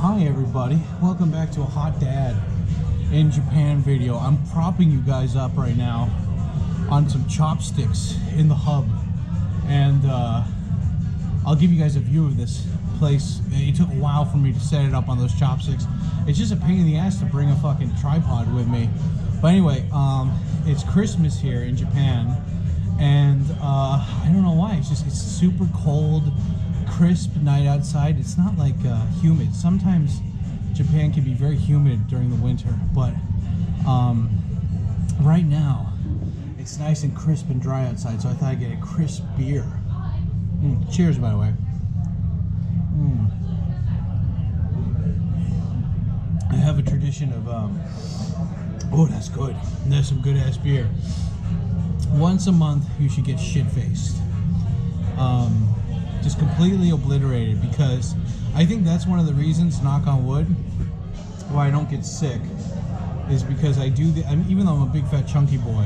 Hi everybody, welcome back to a Hot Dad in Japan video. I'm propping you guys up right now on some chopsticks in the hub, and I'll give you guys a view of this place. It took a while for me to set it up on those chopsticks. It's just a pain in the ass to bring a fucking tripod with me. But anyway, it's Christmas here in Japan, and I don't know why, it's super cold, crisp night outside. It's not like humid. Sometimes Japan can be very humid during the winter, but right now it's nice and crisp and dry outside, so I thought I'd get a crisp beer. Cheers, by the way. I have a tradition of oh, that's good. That's some good ass beer. Once a month you should get shit-faced, just completely obliterated, because I think that's one of the reasons, knock on wood, why I don't get sick, is because I do even though I'm a big fat chunky boy,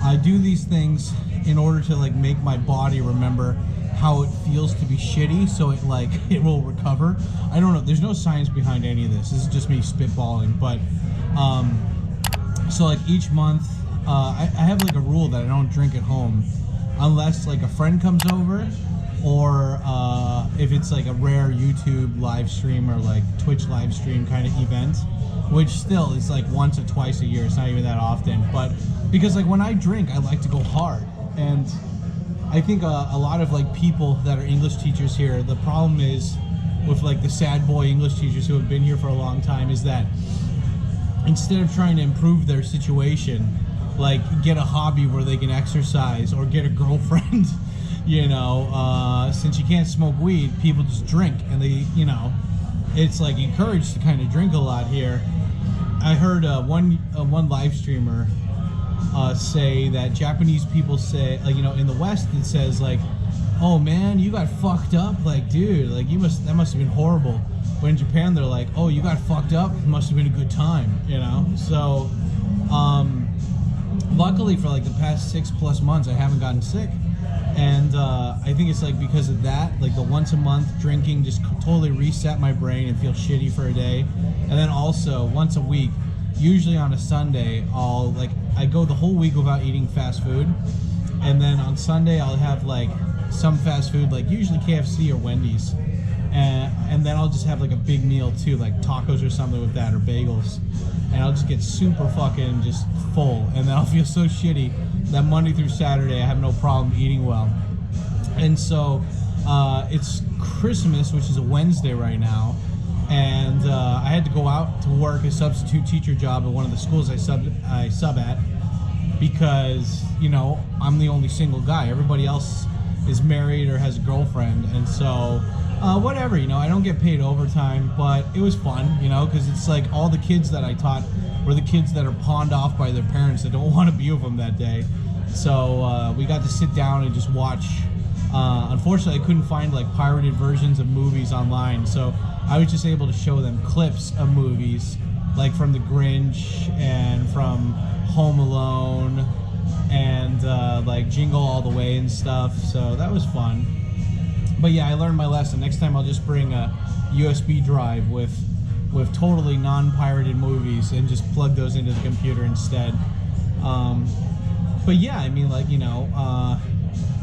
I do these things in order to like make my body remember how it feels to be shitty, so it will recover. I don't know, there's no science behind any of this. This is just me spitballing, but so like each month I have like a rule that I don't drink at home unless like a friend comes over, or if it's like a rare YouTube live stream or like Twitch live stream kind of event, which still is like once or twice a year. It's not even that often, but because like when I drink, I like to go hard. And I think a lot of like people that are English teachers here, the problem is with like the sad boy English teachers who have been here for a long time, is that instead of trying to improve their situation, like get a hobby where they can exercise or get a girlfriend, you know, since you can't smoke weed, people just drink, and they, you know, it's like encouraged to kind of drink a lot here. I heard one live streamer say that Japanese people say, like, you know, in the West it says like, oh man, you got fucked up, like dude, like that must have been horrible. But in Japan they're like, oh, you got fucked up, it must have been a good time, you know. So luckily for like the past 6+ months I haven't gotten sick. And I think it's like because of that, like the once a month drinking just totally reset my brain and feel shitty for a day. And then also once a week, usually on a Sunday, I go the whole week without eating fast food, and then on Sunday I'll have like some fast food, like usually KFC or Wendy's, and then I'll just have like a big meal too, like tacos or something with that, or bagels, and I'll just get super fucking just full, and then I'll feel so shitty that Monday through Saturday I have no problem eating well. And so it's Christmas, which is a Wednesday right now, and I had to go out to work a substitute teacher job at one of the schools I sub at, because, you know, I'm the only single guy. Everybody else is married or has a girlfriend, and so whatever, you know, I don't get paid overtime, but it was fun, you know, because it's like all the kids that I taught were the kids that are pawned off by their parents that don't want to be with them that day. So we got to sit down and just watch. Unfortunately, I couldn't find like pirated versions of movies online, so I was just able to show them clips of movies, like from The Grinch and from Home Alone and like Jingle All the Way and stuff. So that was fun. But yeah, I learned my lesson. Next time I'll just bring a USB drive with totally non-pirated movies and just plug those into the computer instead. But yeah, I mean, like, you know,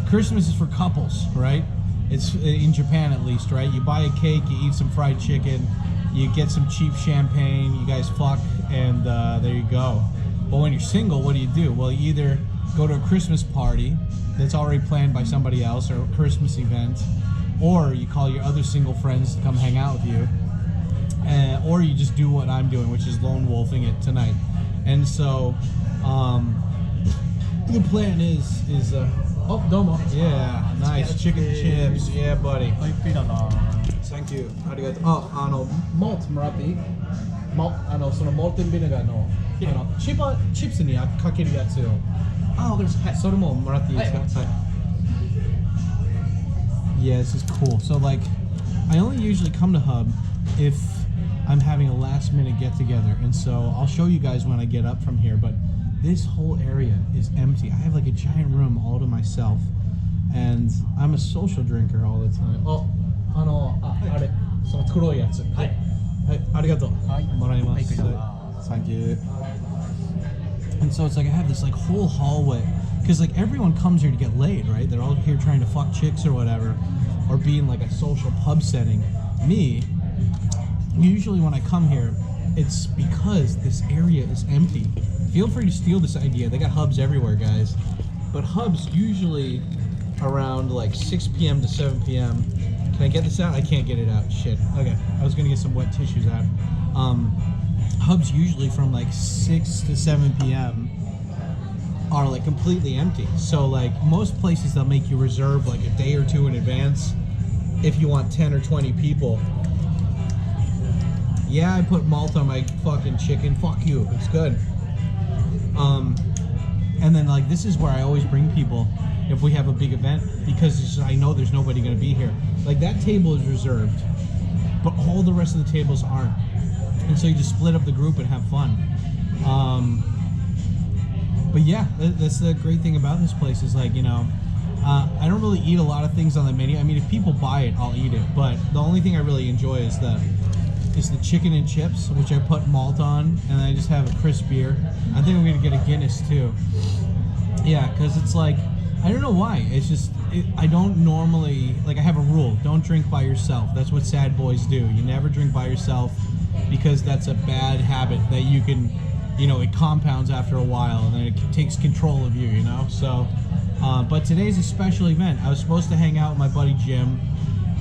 Christmas is for couples, right? It's in Japan at least, right? You buy a cake, you eat some fried chicken, you get some cheap champagne, you guys fuck, and there you go. But when you're single, what do? Well, you either go to a Christmas party that's already planned by somebody else, or a Christmas event, or you call your other single friends to come hang out with you, or you just do what I'm doing, which is lone wolfing it tonight. And so the plan is oh, domo. Yeah, nice chicken chips. Yeah, buddy. Thank you. ありがとう。あ、malt もらっていい？そのモルテンビネガーのチップスにかけるやつを。あ、わかりました。はい。それももらっていいですか？はい。Yeah, this is cool. So like, I only usually come to Hub if I'm having a last minute get together, and so I'll show you guys when I get up from here, but this whole area is empty. I have like a giant room all to myself, and I'm a social drinker all the time. Oh, あれ、その黒いやつ。はい。はい、ありがとう。はい。もらいます。はい、くれます。 Thank you. And so it's like I have this like whole hallway because like everyone comes here to get laid, right? They're all here trying to fuck chicks or whatever, or be in like a social pub setting. Me, usually when I come here, it's because this area is empty. Feel free to steal this idea. They got hubs everywhere, guys. But hubs usually around like 6 p.m. to 7 p.m. Can I get this out? I can't get it out. Shit. Okay. I was gonna get some wet tissues out. Hubs usually from like 6 to 7 p.m. are like completely empty. So like most places they'll make you reserve like a day or two in advance if you want 10 or 20 people. Yeah, I put malt on my fucking chicken. Fuck you. It's good. And then like this is where I always bring people if we have a big event because I know there's nobody going to be here. Like that table is reserved, but all the rest of the tables aren't. And so you just split up the group and have fun. But yeah, that's the great thing about this place is like, you know, I don't really eat a lot of things on the menu. I mean, if people buy it, I'll eat it. But the only thing I really enjoy is the chicken and chips, which I put malt on, and I just have a crisp beer. I think I'm gonna get a Guinness too. Yeah, because it's like, I don't know why. It's just, I don't normally, like I have a rule, don't drink by yourself. That's what sad boys do. You never drink by yourself because that's a bad habit that you can, you know, it compounds after a while and then it takes control of you, you know? So, but today's a special event. I was supposed to hang out with my buddy Jim,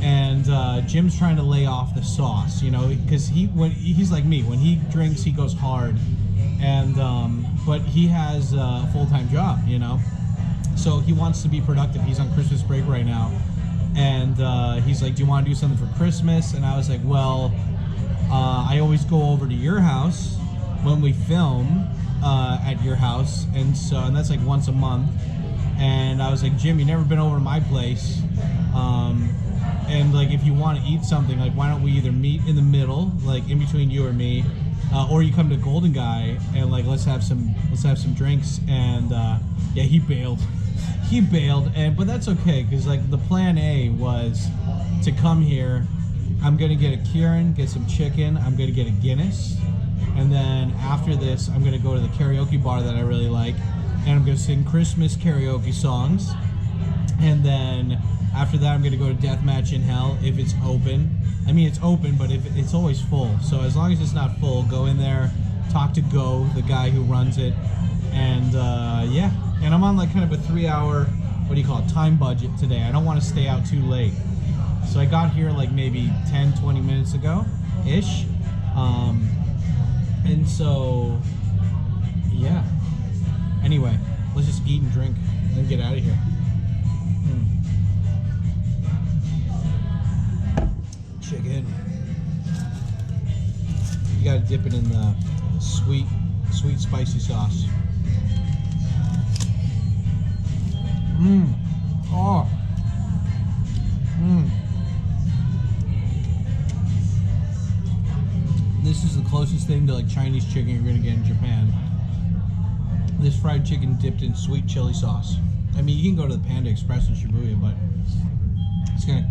and Jim's trying to lay off the sauce, you know, because he's like me. When he drinks, he goes hard, and but he has a full-time job, you know, so he wants to be productive. He's on Christmas break right now, and he's like, "Do you want to do something for Christmas?" And I was like, "Well, I always go over to your house when we film at your house, and that's like once a month." And I was like, "Jim, you never been over to my place." And like, if you want to eat something, like, why don't we either meet in the middle, like in between you or me, or you come to Golden Guy and like let's have some drinks. And yeah, he bailed, but that's okay because like the plan A was to come here. I'm gonna get a Kieran, get some chicken. I'm gonna get a Guinness, and then after this, I'm gonna go to the karaoke bar that I really like, and I'm gonna sing Christmas karaoke songs, and then after that, I'm going to go to Deathmatch in Hell if it's open. I mean, it's open, but if it's always full. So as long as it's not full, go in there, talk to Go, the guy who runs it. And yeah, and I'm on like kind of a 3-hour, what do you call it, time budget today. I don't want to stay out too late. So I got here like maybe 10, 20 minutes ago-ish. And so, yeah. Anyway, let's just eat and drink and then get out of here. Chicken. You gotta dip it in the sweet spicy sauce. Oh. This is the closest thing to like Chinese chicken you're gonna get in Japan. This fried chicken dipped in sweet chili sauce. I mean, you can go to the Panda Express in Shibuya, but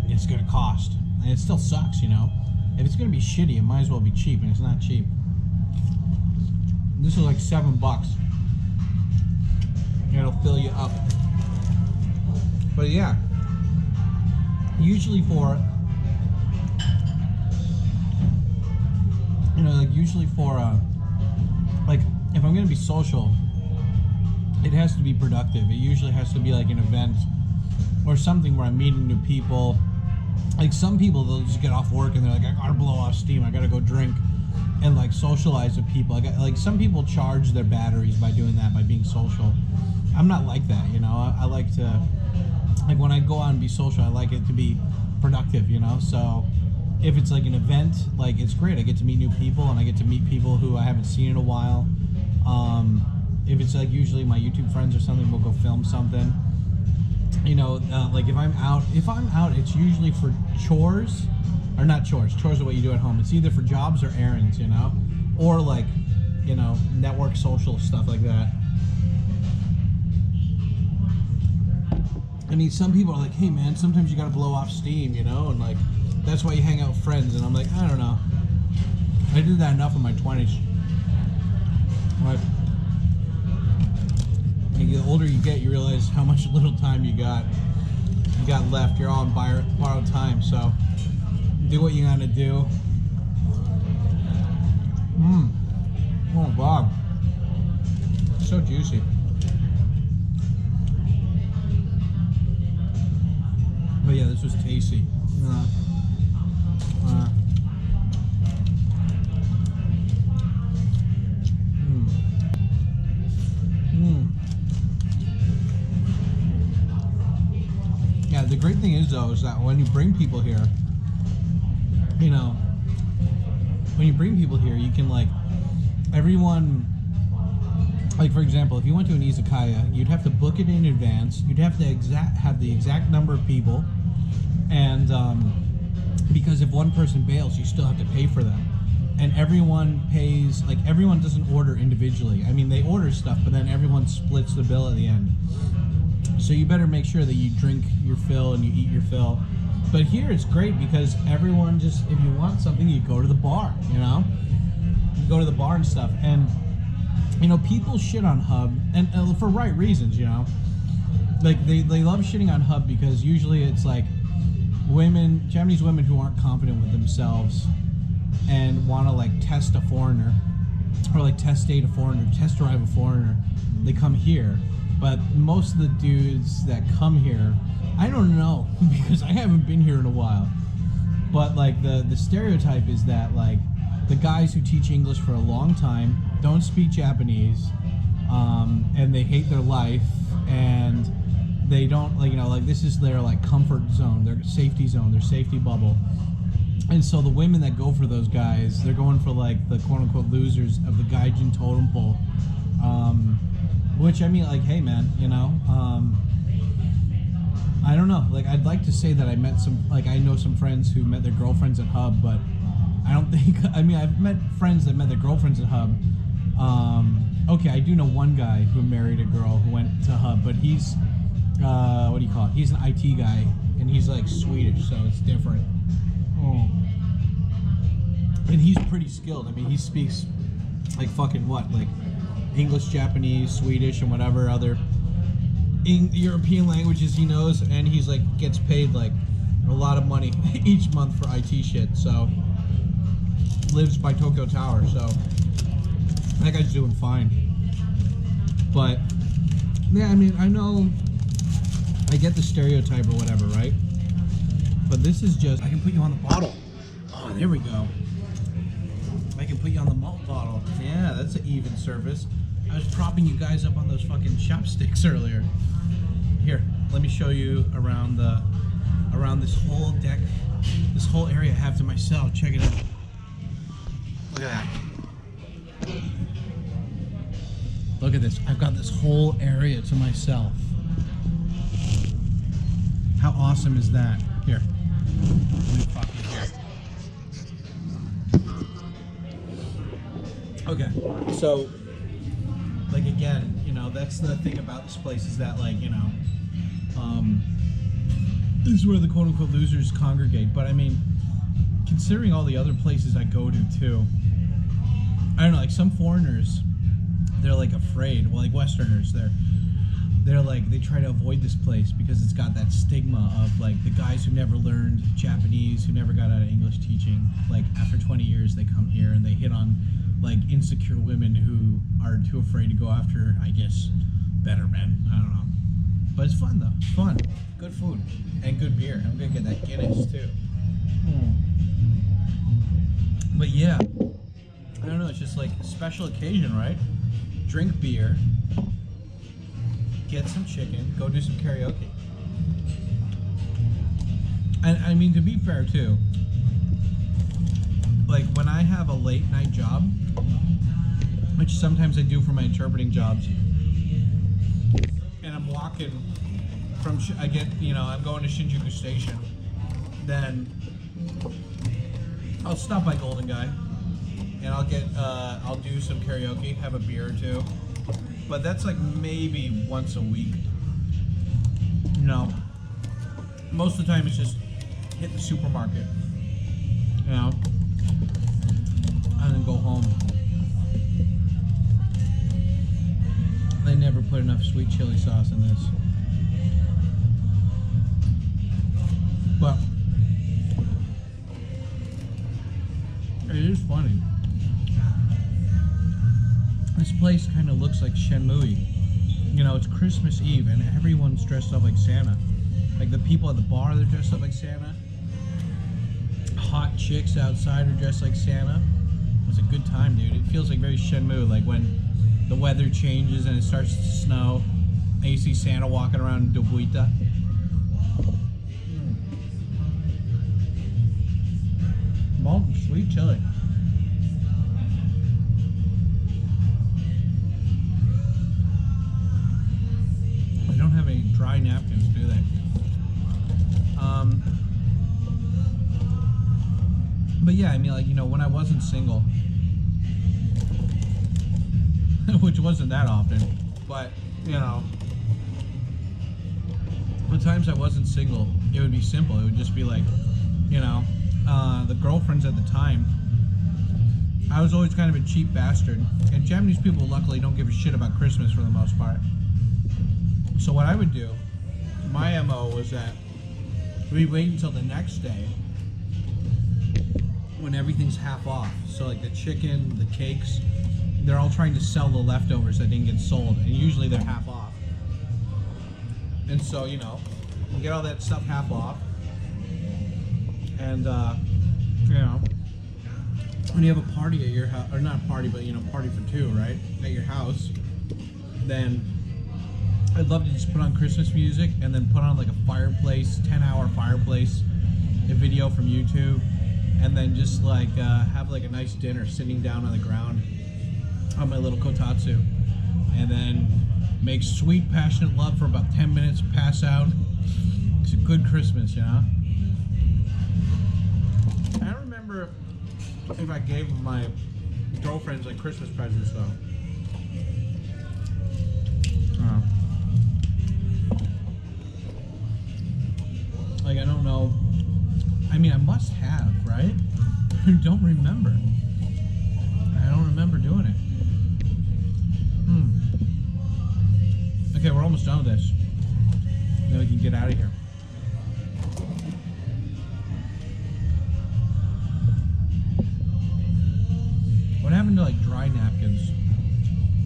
it's gonna cost. And it still sucks, you know. If it's gonna be shitty, it might as well be cheap, and it's not cheap. This is like $7. And it'll fill you up. But yeah, usually for, you know, like usually for, like if I'm gonna be social, it has to be productive. It usually has to be like an event or something where I'm meeting new people. Like some people, they'll just get off work and they're like, I gotta blow off steam, I gotta go drink and like socialize with people. Like some people charge their batteries by doing that, by being social. I'm not like that, you know. I like to, like when I go out and be social, I like it to be productive, you know. So if it's like an event, like it's great. I get to meet new people and I get to meet people who I haven't seen in a while. If it's like usually my YouTube friends or something, we'll go film something. You know, like if I'm out, it's usually for chores, or not chores. Chores are what you do at home. It's either for jobs or errands, you know, or like, you know, network social stuff like that. I mean, some people are like, hey man, sometimes you gotta blow off steam, you know, and like that's why you hang out with friends. And I'm like, I don't know. I did that enough in my 20s. Like, the older you get, you realize how much little time you got left. You're all on borrowed time, so do what you gotta do. Oh God, so juicy. But yeah, this was tasty. Yeah, the great thing is though is that when you bring people here, you know, you can like everyone. Like for example, if you went to an izakaya, you'd have to book it in advance. You'd have to have the exact number of people, and because if one person bails, you still have to pay for them. And everyone pays, like everyone doesn't order individually. I mean, they order stuff, but then everyone splits the bill at the end. So you better make sure that you drink your fill and you eat your fill. But here it's great because everyone just, if you want something, you go to the bar, you know? You go to the bar and stuff. And you know, people shit on Hub, and for right reasons, you know. Like, they love shitting on Hub because usually it's like women, Japanese women who aren't confident with themselves and want to like test a foreigner, or like test date a foreigner, test drive a foreigner, they come here. But most of the dudes that come here, I don't know, because I haven't been here in a while, but like the stereotype is that like the guys who teach English for a long time don't speak Japanese, and they hate their life, and they don't, like, you know, like this is their like comfort zone, their safety zone, their safety bubble. And so the women that go for those guys, they're going for like the quote unquote losers of the gaijin totem pole, which I mean, like, hey man, you know, I don't know, like I'd like to say that I met some, like I know some friends who met their girlfriends at Hub, but I don't think, I mean, I've met friends that met their girlfriends at Hub. Okay, I do know one guy who married a girl who went to Hub, but he's, what do you call it? He's an IT guy, and he's like Swedish, so it's different. And he's pretty skilled. I mean, he speaks like fucking what? Like English, Japanese, Swedish, and whatever other European languages he knows, and he's like, gets paid like a lot of money each month for IT shit, so lives by Tokyo Tower, so that guy's doing fine. But yeah, I mean, I know I get the stereotype or whatever, right? But this is just, I can put you on the bottle. Oh, there we go. I can put you on the malt bottle. Yeah, that's an even surface. I was propping you guys up on those fucking chopsticks earlier. Here, let me show you around this whole deck, this whole area I have to myself. Check it out. Look at that. Look at this. I've got this whole area to myself. How awesome is that? Here. Let me pop you here. Okay. So, like, again, you know, that's the thing about this place is that, like, you know, this is where the quote-unquote losers congregate. But, I mean, considering all the other places I go to, too, I don't know, like, some foreigners, they're, like, afraid. Well, like, Westerners, they're like, they try to avoid this place because it's got that stigma of, like, the guys who never learned Japanese, who never got out of English teaching, like, after 20 years, they come here and they hit on, like, insecure women who are too afraid to go after, I guess, better men. I don't know. But it's fun, though. It's fun. Good food. And good beer. I'm gonna get that Guinness, too. But, yeah. I don't know. It's just, like, a special occasion, right? Drink beer. Get some chicken. Go do some karaoke. And, I mean, to be fair, too, like, when I have a late night job, which sometimes I do for my interpreting jobs, and I'm walking from, I'm going to Shinjuku Station, then I'll stop by Golden Guy, and I'll do some karaoke, have a beer or two, but that's like maybe once a week, you know. Most of the time it's just hit the supermarket, you know, and then go home. They never put enough sweet chili sauce in this. But it is funny. This place kind of looks like Shenmue. You know, it's Christmas Eve and everyone's dressed up like Santa. Like the people at the bar, they're dressed up like Santa. Hot chicks outside are dressed like Santa. It's a good time, dude. It feels like very Shenmue, like when the weather changes and it starts to snow and you see Santa walking around in Dobuita. Malt and sweet chili. They don't have any dry napkins, do they? But yeah, I mean, like, you know, when I wasn't single, which wasn't that often, but, you know, the times I wasn't single, it would be simple. It would just be like, you know, the girlfriends at the time, I was always kind of a cheap bastard, and Japanese people luckily don't give a shit about Christmas for the most part. So what I would do, my MO was that we'd wait until the next day when everything's half off. So like the chicken, the cakes, they're all trying to sell the leftovers that didn't get sold, and usually they're half off. And so, you know, we get all that stuff half off, and you know, when you have a party at your house, or not a party, but you know, party for two, right, at your house, then I'd love to just put on Christmas music and then put on like a fireplace, 10-hour fireplace, a video from YouTube, and then just like have like a nice dinner sitting down on the ground on my little kotatsu, and then make sweet passionate love for about 10 minutes, pass out. It's a good Christmas, you know. I don't remember if I gave my girlfriends like Christmas presents though. Like, I don't know. I mean, I must have, right? I don't remember. I don't remember doing it. Okay, we're almost done with this. Then we can get out of here. What happened to like dry napkins?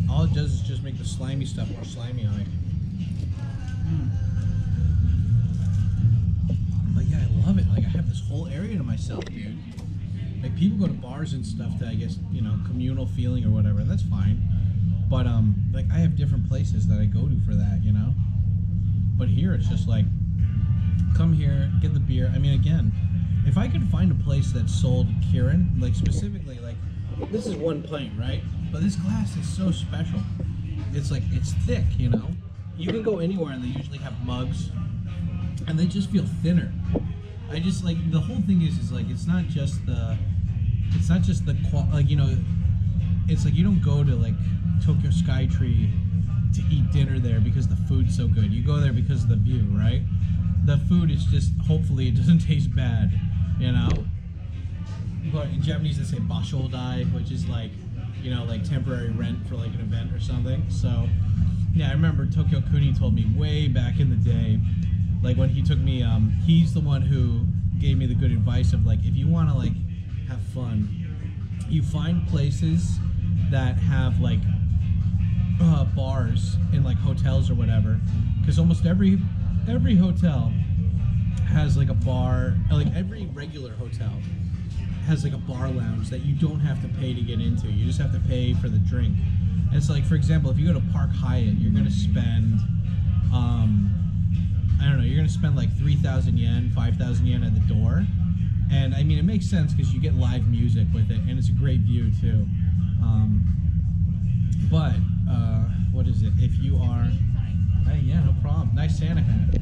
All it does is just make the slimy stuff more slimy on it. But yeah, I love it. Like, I have this whole area to myself, dude. Like, people go to bars and stuff to, I guess, you know, communal feeling or whatever. That's fine. But like, I have different places that I go to for that, you know. But here it's just like, come here, get the beer. I mean, again, if I could find a place that sold Kirin, like specifically, like, this is one pint, right? But this glass is so special. It's like, it's thick, you know. You can go anywhere and they usually have mugs, and they just feel thinner. I just like, the whole thing is like, it's not just the like, you know, it's like, you don't go to like Tokyo Skytree to eat dinner there because the food's so good. You go there because of the view, right? The food is just, hopefully it doesn't taste bad, you know? But in Japanese they say bashodai, which is like, you know, like temporary rent for like an event or something. So yeah, I remember Tokyo Kuni told me way back in the day, like when he took me, he's the one who gave me the good advice of like, if you want to like have fun, you find places that have like bars in like hotels or whatever, because almost every hotel has like a bar, like every regular hotel has like a bar lounge that you don't have to pay to get into. You just have to pay for the drink. And it's like, for example, if you go to Park Hyatt, you're gonna spend I don't know, you're gonna spend like 3,000 yen, 5,000 yen at the door. And I mean, it makes sense because you get live music with it, and it's a great view too. But what is it? If you are, hey, yeah, no problem. Nice Santa hat.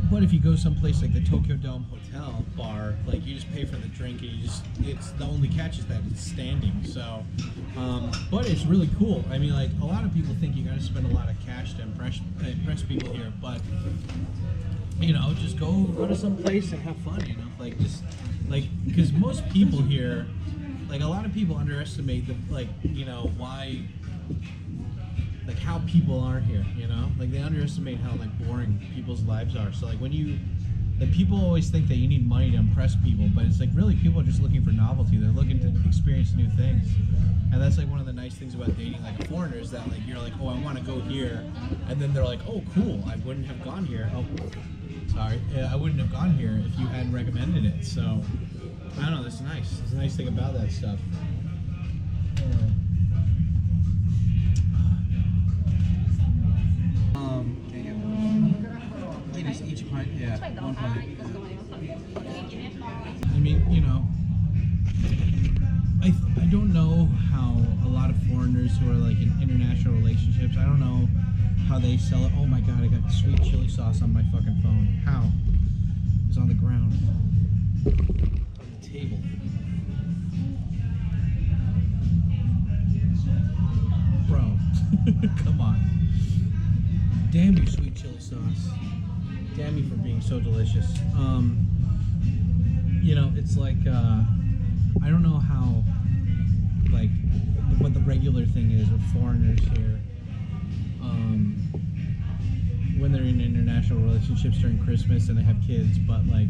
But if you go someplace like the Tokyo Dome Hotel bar, like you just pay for the drink, and you just, it's, the only catch is that it's standing. So, but it's really cool. I mean, like, a lot of people think you gotta spend a lot of cash to impress people here, but you know, just go to some place and have fun, you know, like just like because most people here, like a lot of people underestimate the like you know why, like how people are here, you know, like they underestimate how like boring people's lives are. So like when you, like people always think that you need money to impress people, but it's like really people are just looking for novelty. They're looking to experience new things. And that's like one of the nice things about dating like a foreigner is that like you're like, oh, I want to go here, and then they're like, oh, cool, I wouldn't have gone here. Oh, sorry, I wouldn't have gone here if you hadn't recommended it. So I don't know, that's nice. It's a nice thing about that stuff. Each pint, yeah, one pint. I mean, you know, I don't know how a lot of foreigners who are like in international relationships, I don't know how they sell it. Oh my god, I got sweet chili sauce on my fucking phone. How? It was on the ground. On the table. Bro, come on. Damn you, sweet chili sauce. Damn you for being so delicious. You know, it's like, I don't know how, like, what the regular thing is with foreigners here. When they're in international relationships during Christmas and they have kids, but like,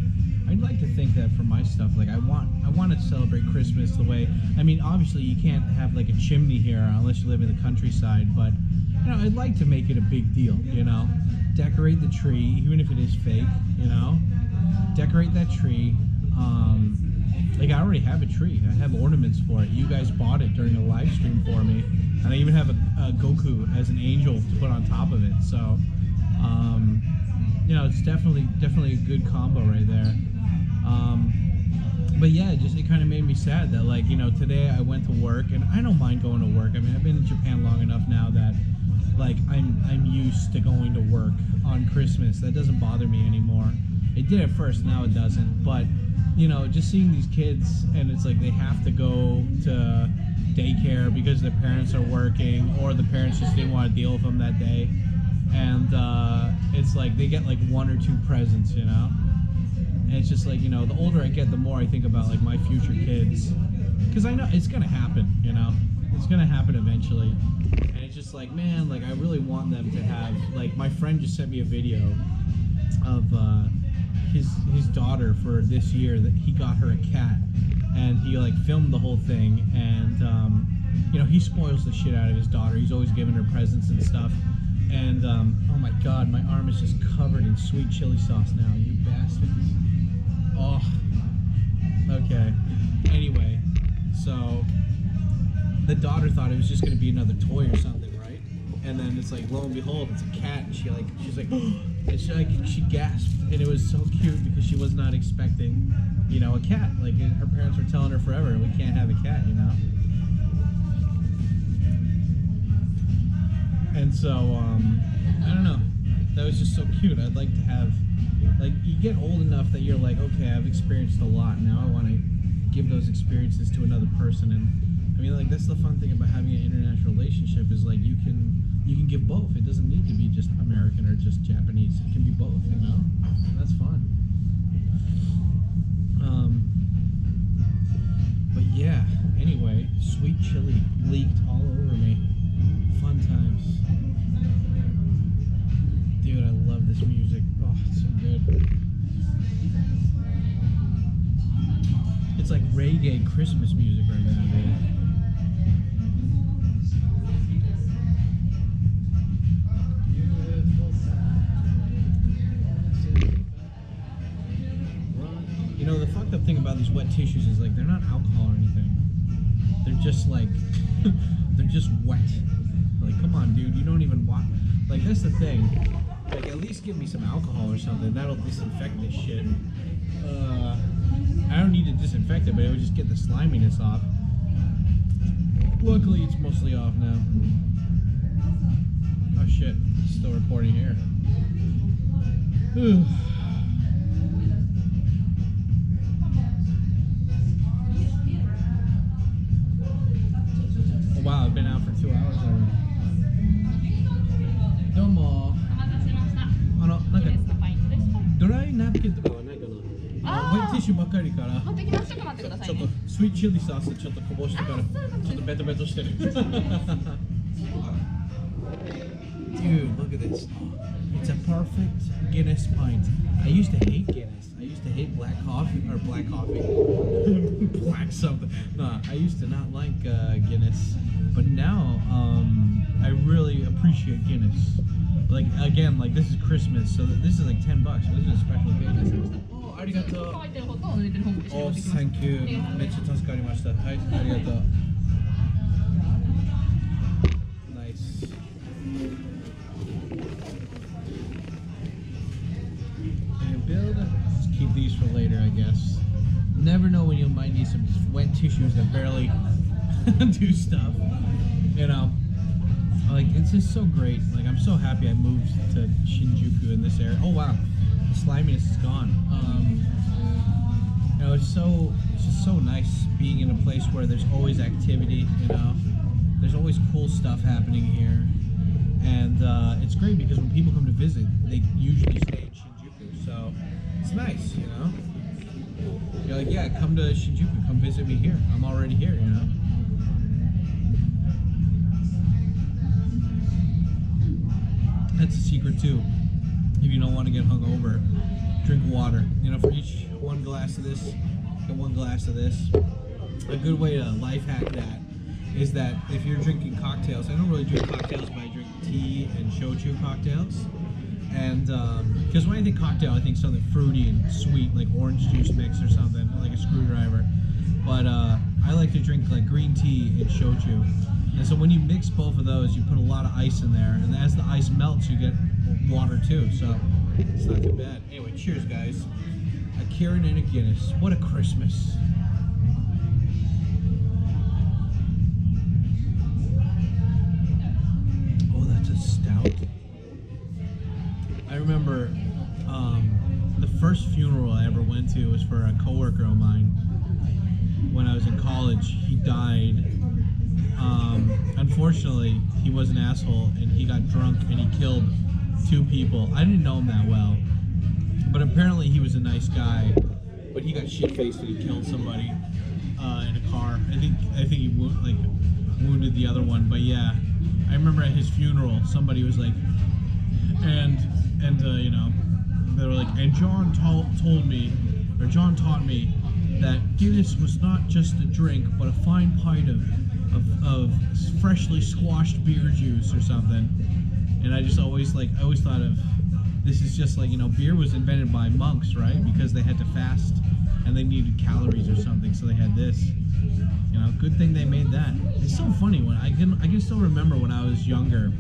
I'd like to think that for my stuff, like I want to celebrate Christmas the way, I mean, obviously you can't have like a chimney here unless you live in the countryside, but you know, I'd like to make it a big deal, you know, decorate the tree, even if it is fake, you know, decorate that tree. Like I already have a tree, I have ornaments for it. You guys bought it during a live stream for me, and I even have a Goku as an angel to put on top of it. So, you know, it's definitely a good combo right there. But yeah, it kind of made me sad that like, you know, today I went to work, and I don't mind going to work. I mean, I've been in Japan long enough now that like I'm used to going to work on Christmas. That doesn't bother me anymore. It did at first, now it doesn't. But you know, just seeing these kids, and it's like they have to go to daycare because their parents are working, or the parents just didn't want to deal with them that day, and it's like they get like 1 or 2 presents, you know. And it's just like, you know, the older I get, the more I think about like my future kids, because I know it's gonna happen, you know, it's gonna happen eventually. And it's just like, man, like I really want them to have, like, my friend just sent me a video of his daughter for this year, that he got her a cat, and he like filmed the whole thing, and you know, he spoils the shit out of his daughter. He's always giving her presents and stuff, and oh my god, my arm is just covered in sweet chili sauce now, you bastards. Oh, okay. Anyway, so the daughter thought it was just gonna be another toy or something, right? And then it's like, lo and behold, it's a cat, and she's like and she gasped, and it was so cute because she was not expecting, you know, a cat. Like her parents were telling her forever, we can't have a cat, you know. And so I don't know, that was just so cute. I'd like to have, like, you get old enough that you're like, okay, I've experienced a lot, now I want to give those experiences to another person. And I mean, like, that's the fun thing about having an international relationship, is like you can give both. It doesn't need to be just American or just Japanese. It can be both, you know? And that's fun. But yeah, anyway, sweet chili leaked all over me. Fun times. Dude, I love this music. Oh, it's so good. It's like reggae Christmas music right now, dude. You know, the fucked up thing about these wet tissues is like they're not alcohol or anything. They're just like they're just wet. Like, come on, dude, you don't even want, like, that's the thing. Like, at least give me some alcohol or something. That'll disinfect this shit. I don't need to disinfect it, but it would just get the sliminess off. Luckily, it's mostly off now. Oh shit, it's still recording here. Oh, wow, I've been out for 2 hours already. Domo. なんかドラナプキンとかはないかな。ホワイトティッシュばっかりから。持ってきます。ちょっと待ってくださいね。ちょっとスイートチリソースちょっとこぼしてから、ちょっとベトベトしてる。Dude, look at this. It's a perfect Guinness pint. I used to hate Guinness. I used to hate black coffee. Black something. No, I used to not like Guinness. But now, I really appreciate Guinness. Like, again, like this is Christmas, so this is like $10. This is a special occasion. Oh, ありがとう。Oh, thank you. めっちゃ助かりました。はい、ありがとう。Nice. Let's keep these for later, I guess. Never know when you might need some wet tissues that barely do stuff. You know, like it's just so great. Like I'm so happy I moved to Shinjuku in this area. Oh wow, the sliminess is gone. You know, it's just so nice being in a place where there's always activity. You know, there's always cool stuff happening here, and it's great because when people come to visit, they usually stay in Shinjuku. So it's nice, you know. You're like, yeah, come to Shinjuku, come visit me here. I'm already here, you know. That's a secret too. If you don't want to get hungover, drink water. You know, for each one glass of this, get one glass of this. A good way to life hack that is that if you're drinking cocktails, I don't really drink cocktails, but I drink tea and shochu cocktails. And because when I think cocktail, I think something fruity and sweet, like orange juice mix or something, like a screwdriver. But I like to drink like green tea and shochu. And so when you mix both of those, you put a lot of ice in there, and as the ice melts, you get water too. So it's not too bad. Anyway, cheers, guys. A Kirin and a Guinness. What a Christmas. Oh, that's a stout. I remember the first funeral I ever went to was for a coworker of mine. When I was in college, he died. Unfortunately, he was an asshole, and he got drunk and he killed 2 people. I didn't know him that well, but apparently he was a nice guy. But he got shit-faced and he killed somebody in a car. I think he wounded the other one. But yeah, I remember at his funeral, somebody was like, and you know, they were like, and John taught me that Guinness was not just a drink, but a fine pint of freshly squashed beer juice or something. And I always thought of this is just like, you know, beer was invented by monks, right? Because they had to fast and they needed calories or something, so they had this. You know, good thing they made that. It's so funny when I can still remember when I was younger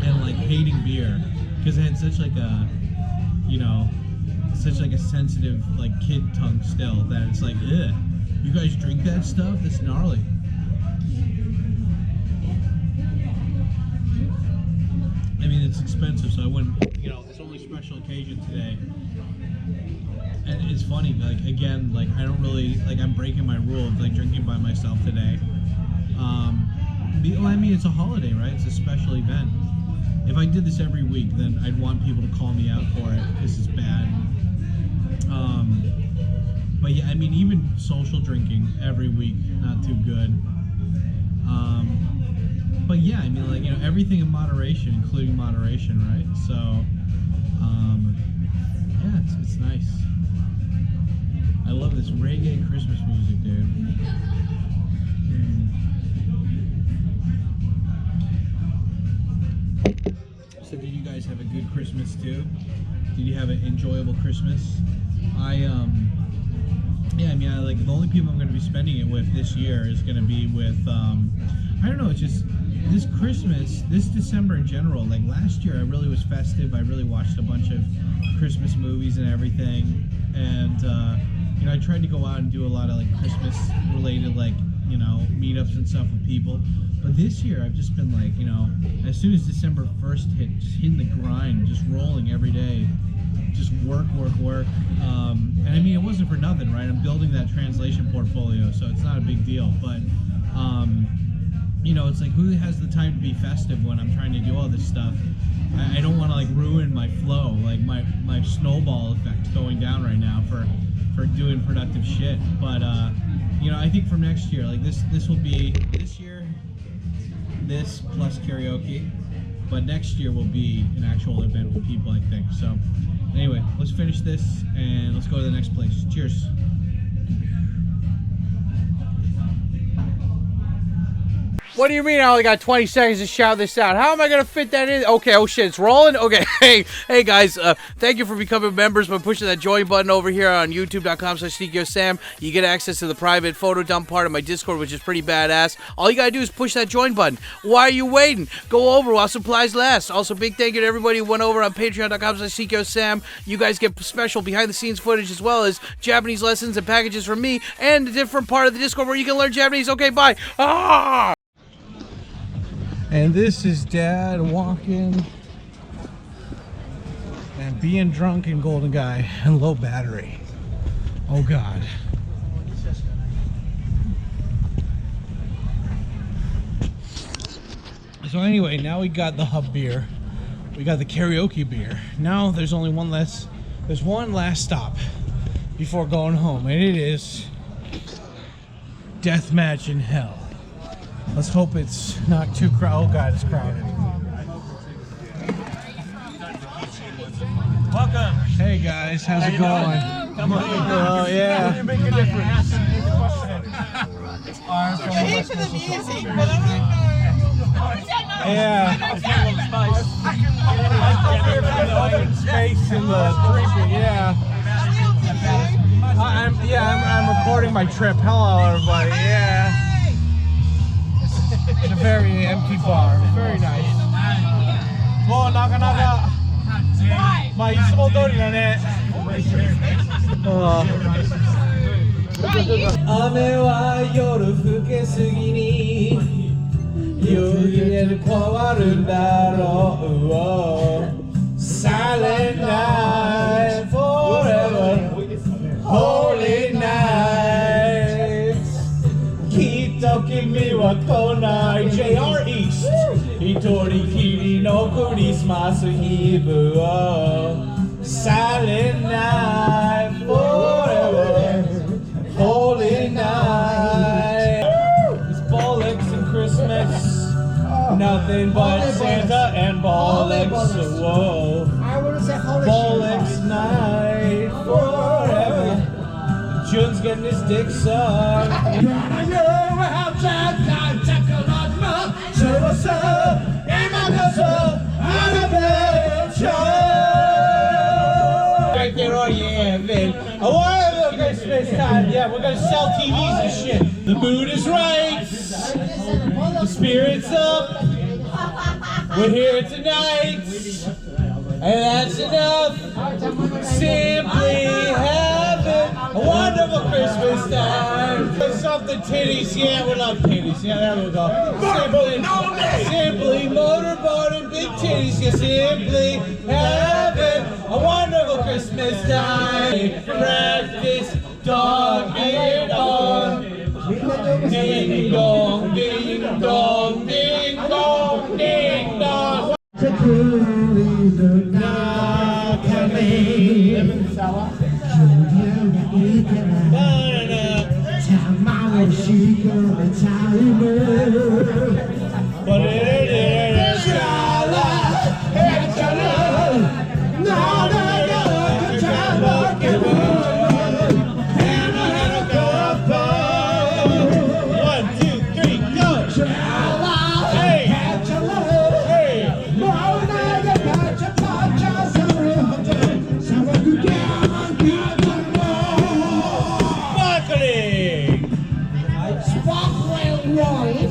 and like hating beer because it had such like a, you know, such like a sensitive like kid tongue still that it's like, ugh, you guys drink that stuff? That's gnarly. I mean, it's expensive, so I wouldn't, you know, it's only special occasion today. And it's funny, like, again, like, I don't really, like, I'm breaking my rule of, like, drinking by myself today. I mean, it's a holiday, right? It's a special event. If I did this every week, then I'd want people to call me out for it. This is bad. But yeah, I mean, even social drinking every week, not too good. But yeah, I mean, like, you know, everything in moderation, including moderation, right? So, yeah, it's nice. I love this reggae Christmas music, dude. So did you guys have a good Christmas too? Did you have an enjoyable Christmas? Yeah, I mean, like, the only people I'm going to be spending it with this year is going to be with, I don't know, it's just, this Christmas, this December in general, like last year I really was festive. I really watched a bunch of Christmas movies and everything, and you know, I tried to go out and do a lot of like Christmas related, like, you know, meetups and stuff with people. But this year I've just been like, you know, as soon as December 1st hit, just hitting the grind, just rolling every day, just work. And I mean, it wasn't for nothing, right? I'm building that translation portfolio, so it's not a big deal. But you know, it's like, who has the time to be festive when I'm trying to do all this stuff? I don't want to like ruin my flow, like my snowball effect going down right now for doing productive shit. But you know, I think for next year, like this will be this year, this plus karaoke, but next year will be an actual event with people, I think. So anyway, let's finish this and let's go to the next place. Cheers. What do you mean I only got 20 seconds to shout this out? How am I going to fit that in? Okay, oh shit, it's rolling? Okay, hey guys, thank you for becoming members by pushing that join button over here on youtube.com/SneakyOSam. You get access to the private photo dump part of my Discord, which is pretty badass. All you got to do is push that join button. Why are you waiting? Go over while supplies last. Also, big thank you to everybody who went over on patreon.com/SneakyOSam. You guys get special behind-the-scenes footage as well as Japanese lessons and packages from me and a different part of the Discord where you can learn Japanese. Okay, bye. Ah! And this is Dad walking and being drunk in Golden Guy and low battery. Oh God. So anyway, now we got the hub beer. We got the karaoke beer. Now there's only one last stop before going home, and it is Deathmatch in Hell. Let's hope it's not too crowded. Oh God, it's crowded. Welcome. Hey guys, how's it going? Come on. Oh yeah. You make a difference. You're here for the music, but I don't know. Yeah. Open space in the drinking. Yeah. I'm recording my trip. Hello everybody. Yeah. It's a very empty bar. Very nice. Whoa, nakanaka. まあいつも通りだね。雨は夜更けすぎに夕暮れに変わるんだろう。Silent night forever, holy night. きっと君は来ない JR East 一人きりのクリスマスイブを Silent night forever, holy night. It's bollocks and Christmas, nothing but Santa and bollocks. Whoa, bollocks night forever. June's getting his dick sucked. Right there, oh yeah, man. I want a little Christmas time. Yeah, we're gonna sell TVs and shit. The mood is right. The spirit's up. We're here tonight. And that's enough. Simply having a wonderful Christmas time. Something titties, yeah, we love titties. Yeah, there we go. Simply motorboating big titties. Yeah, simply having a wonderful Christmas time. Breakfast, dog, beer, dog. Ding dong, ding dong, ding dong, ding dong.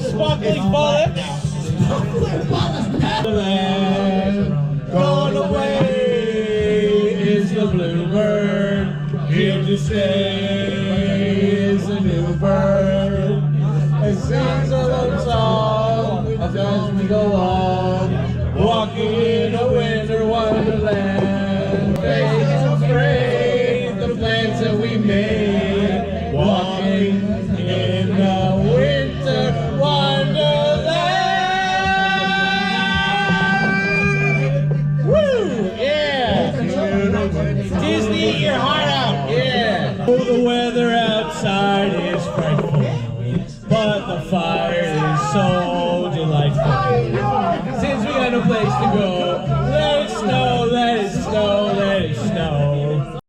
Sparkling bollocks. Gone away is the bluebird. Here to stay is a new bird. It sings a little song as we go on, walking in a winter wonderland. Faith afraid the plans that we made, walking in the winter wonderland. just need to eat your heart out. Yeah. Oh, the weather outside is frightful, but the fire is so delightful. Since we got no place to go, let it snow, let it snow, let it snow.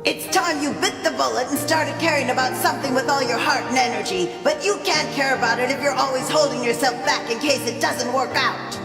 It's time you bit the bullet and started caring about something with all your heart and energy. But you can't care about it if you're always holding yourself back in case it doesn't work out.